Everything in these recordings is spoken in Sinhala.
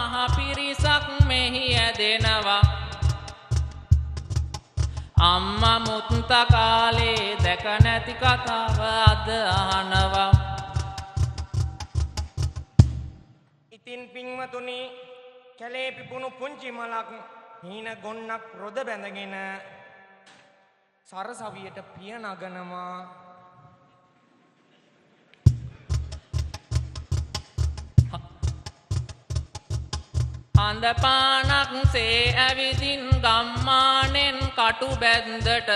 මහ පිරිසක් මෙහි ඇදෙනවා අම්මා මුත්ත කාලේ දැක නැති කතාව අද අහනවා ඉතින් පින්වතුනි කැලේ පිපුණු පුංචි මලක් හීන ගොන්නක් රොද බැඳගෙන සරසවියට පිය නගනවා හඳ පානක් සේ ඇවිදින් ගම්මානෙන් කටු බැන්දට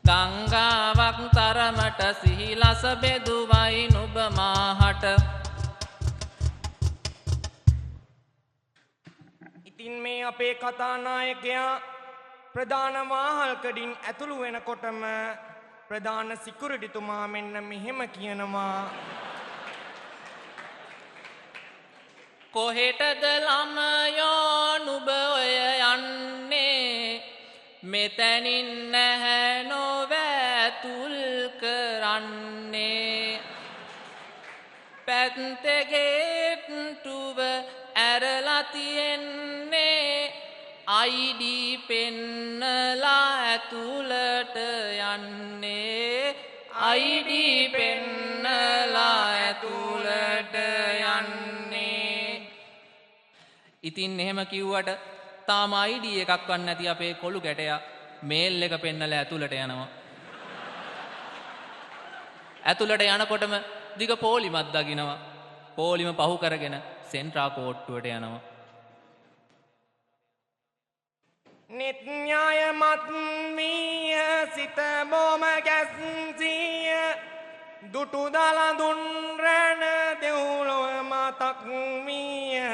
ගංගාවක් තරමට සිහිලස බෙදුවයි නුඹ මාහට ඉතින් මේ අපේ කතානායකයා ප්‍රධාන වාහල්කඩින් ඇතුළු වෙනකොටම ප්‍රධාන සිකුරිටිතුමා මෙන්න මෙහෙම කියනවා කොහෙටද ළමයෝ නුඹ ඔය යන්නේ මෙතැනින් නැහැ නොවැතුල් කරන්නේ පැත්තෙගේට්ටුව ඇරලා තියෙන්නේ ID පෙන්නලා ඇතුළට යන්නේ ID පෙන්නලා ඇතුළට යන්නේ ඉතින් එහෙම කිව්වට තාම ID එකක් වත් නැති අපේ කොළු ගැටයා මේල් එක පෙන්නලා ඇතුළට යනවා ඇතුළට යනකොටම දිග පොලිමක් දකිනවා පොලිම පහු කරගෙන සෙන්ට්‍රා කෝට්ටුවට යනවා නිත් න්‍යායමත් වීය සිත බොම ගැස්සිය දුටු දලදුන් රැන දෙව්ලොව මතක් වීය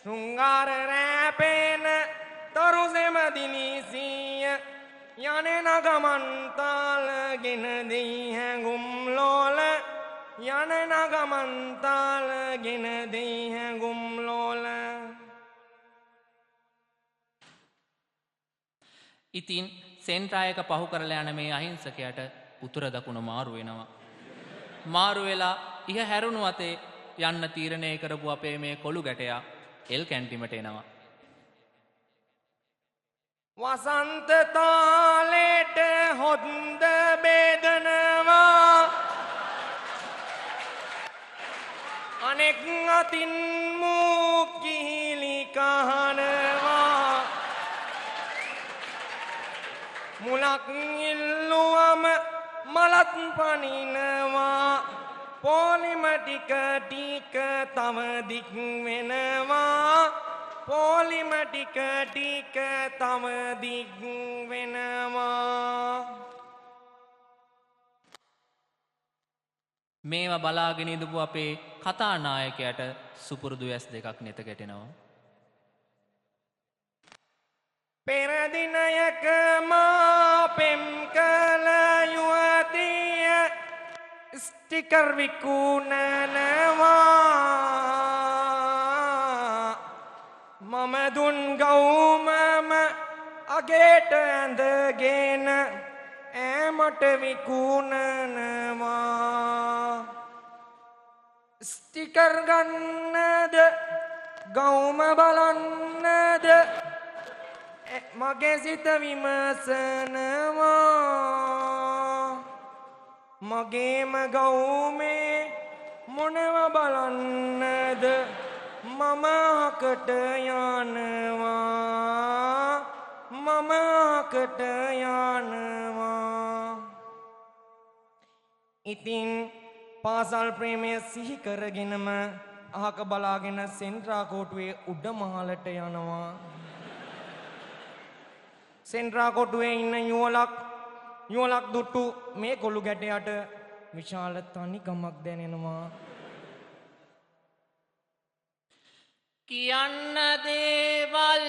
ශෘංගාර රැපෙන තරුසෙම දිනිසිය යනෙන ගමන්තාලගෙන දෙයි හැඟුම් ලෝල යනෙන ගමන්තාලගෙන දෙයි හැඟුම් ලෝල ඉතින් සෙන්ට්‍රායක පහු කරලා යන මේ අහිංසකයට උතුර දකුණ මාරු වෙනවා මාරු වෙලා ඉහ හැරුණු අතේ යන්න තීරණය කරපු අපේ මේ කොළු ගැටයා එල් කැන්ටිමට එනවා වසන්ත තාලෙට හොඳ බෙදනවා අනෙක් අතින් මූ කිහිලි කහනවා මුලක් ඉල්ලුවම මලත් පනිනවා පොලිම ටික ටික තව දික් වෙනවා පොලිම ටික ටික තව දික් වෙනවා මේවා බලාගෙන ඉඳපු අපේ කතානායකයට සුපුරුදු ඇස් දෙකක් නෙත ගැටෙනවා පෙර දිනයක මා පෙම් කළ යුවතිය ස්ටිකර් විකුණනවා මම දුන් ගවුමම අගේට ඇඳගෙන ඈමට විකුණනවා ස්ටිකර් ගන්නද ගවුම බලන්නද මගේ සිත විමසනවා මගේම ගවුමේ මොනව බලන්නද මම අහකට යනවා මම අහකට යනවා ඉතින් පාසල් ප්‍රේමය සිහි කරගෙනම අහක බලාගෙන සෙන්ට්‍රා කෝටුවේ උඩ මහලට යනවා සෙන්ට්‍රා කොටුවේ ඉන්න යුවලක් දුට්ටු මේ කොළු ගැටයට විශාල තනිකමක් දැනෙනවා කියන්න දේවල්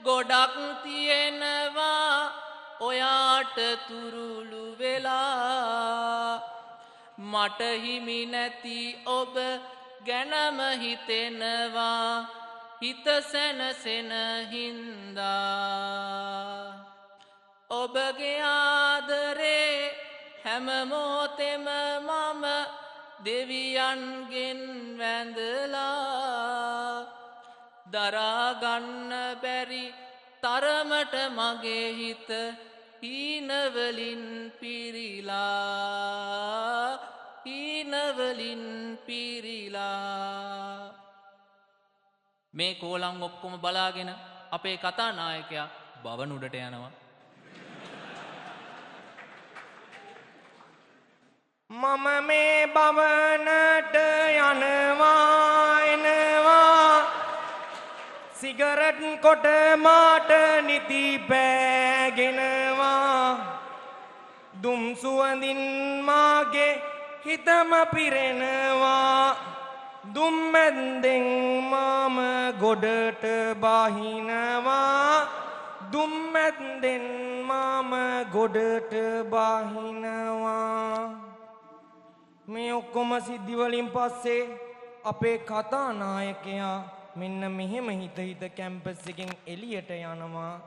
ගොඩක් තියෙනවා ඔයාට තුරුළු වෙලා මට හිමි නැති ඔබ ගැනම හිතෙනවා හිත සැනසෙන හින්දා ඔබගේ ආදරේ හැම මොහොතෙම මම දෙවියන්ගෙන් වැඳලා දරාගන්න බැරි තරමට මගේ හිත හීනවලින් පිරිලා හීනවලින් පිරිලා මේ කෝලම් ඔක්කොම බලාගෙන අපේ කතානායකයා භවනුඩට යනවා. මම මේ භවනට යනවා එනවා සිගරට් කොට මාට නිති පෑගෙනවා දුම් සුවඳින් මාගේ හිතම පිරෙනවා දුම් මැද්දෙන් මම ගොඩට බහිනවා දුම් මැද්දෙන් මම ගොඩට බහිනවා මේ ඔක්කොම සිද්ධි වලින් පස්සේ අපේ කතානායකයා මෙන්න මෙහෙම හිත හිත කැම්පස් එකෙන් එළියට යනවා.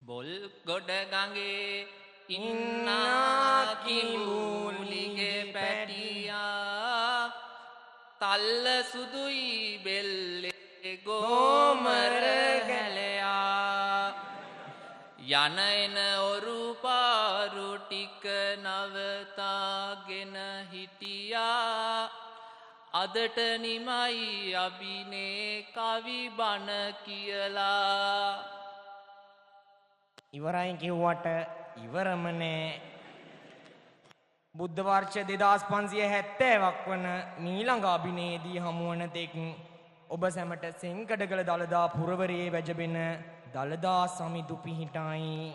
බොල් ගොඩ ගඟේ ඉන්නා කිඹුලිගේ පැටියා තල්ල සුදුයි බෙල්ලේ ගෝමර හැලයා යන එන ඔරු පාරු ටික නවතාගෙන හිටියා අදට නිමයි අභිනේ කවි බණ කියලා ඉවරයි කිව්වට ඉවරම නෑ බුද්ධ වර්ෂ 2570ක් වන මීළඟ අභිනේදී හමුවන තෙක් ඔබ සැමට සෙන්කඩගල දළදා පුරවරයේ වැජබෙන දළදා සමිඳු පිහිටයි